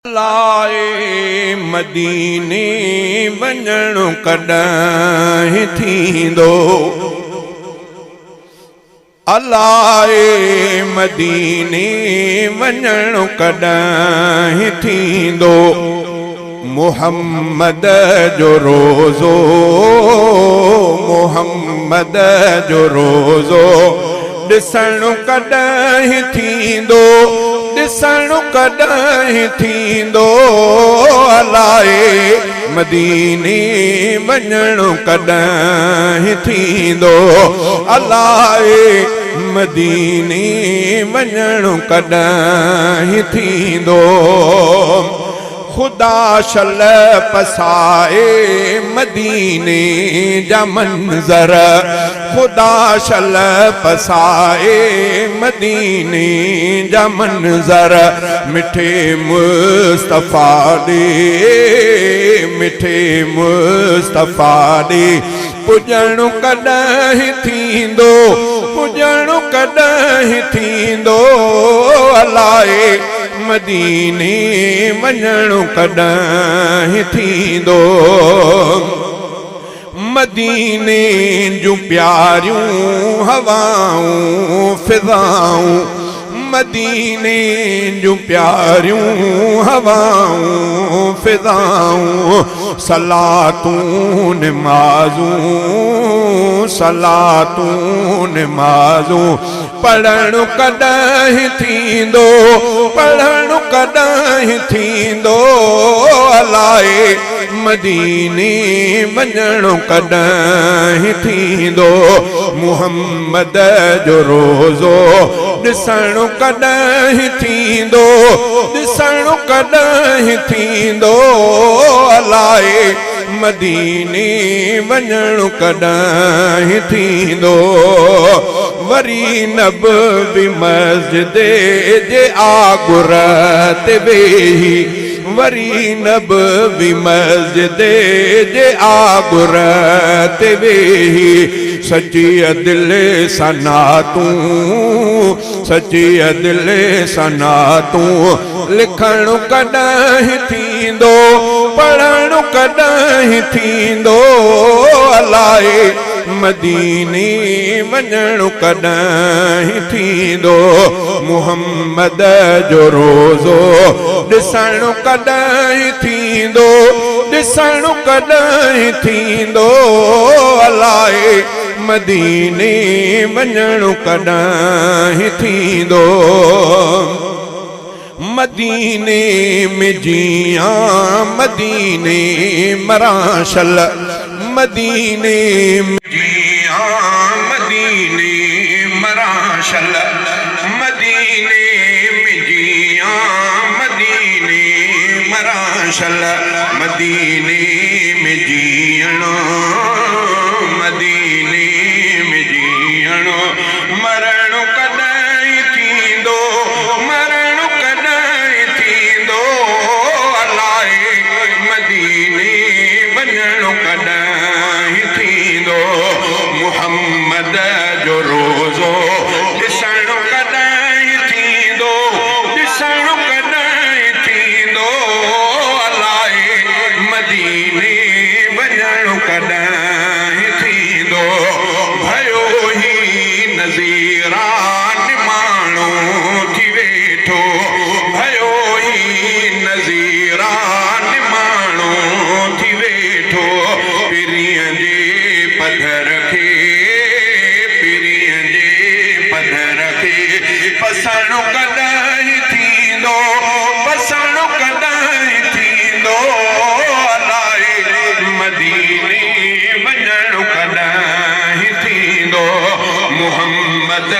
अलाए मदीने वञणु कॾहिं थींदो, अलाए मदीने वञणु कॾहिं थींदो। मुहम्मद जो रोज़ो, मुहम्मद जो रोज़ो ॾिसणु कॾहिं थींदो, ॾिसणु कॾहिं थींदो। अलाए मदीने वञणु कॾहिं थींदो, अलाए मदीने वञणु कॾहिं थींदो। खुदा शल पसाए मदीने जा मंज़र, खुदा शल पसाए मदीने जा मंज़र। मिठे मुस्तफ़ा दे, मिठे मुस्तफ़ा दे पुॼणु कॾहिं थींदो, पुॼणु कॾहिं थींदो। अलाए मदीने वञणु कॾहिं थींदो। मदीने जूं प्यारियूं हवाऊं फिज़ाऊं, मदीने जूं प्यारियूं हवाऊं फिज़ाऊं। सलातूं निमाज़ूं, सलातूं निमाज़ूं पढ़णु कॾहिं थींदो, पढ़णु कॾहिं थींदो। अलाए मदीने वञणु कॾहिं थींदो। मुहम्मद जो रोज़ो ॾिसणु कॾहिं थींदो, ॾिसणु कॾहिं थींदो। अलाए मदीने वञणु कॾहिं थींदो। वरी नबवी मस्जिद जे आगुर ते वेही, वरी नबवी मस्जिद जे आगुर ते वेही। सची दिल सां नातूं, सची दिल सां नातूं लिखणु कॾहिं थींदो, पढ़णु कॾहिं थींदो। अलाए मदीने वञणु कॾहिं थींदो। मुहम्मद जो रोज़ो ॾिसणु कॾहिं थींदो, ॾिसणु कॾहिं थींदो। अलाए मदीने वञणु कॾहिं थींदो। मदीने में जियां मदीने मराशल, मदीने में जियां मदीने मराशल, मदीने में जियां मदीने मराशल। मदीने में जियणो, मदीने में जियणो मरणु कॾहिं थींदो, मरणु कॾहिं थींदो। अलाए मदीने वञणु कॾहिं थींदो। मुहम्मद जो रोज़ो ॾिसणु कॾहिं थींदो, ॾिसणु कॾहिं थींदो। अलाए मदीने वञणु कॾहिं थींदो। भयो ही नज़ीरान माण्हू थी वेठो, भयो ही नज़ीरान माण्हू थी वेठो। पिरीअ जे पधर खे, पिरीअ जे पधर खे पसणु कॾहिं थींदो, पसणु कॾहिं थींदो। अलाए मदीने वञणु कॾहिं थींदो। मुहम्मद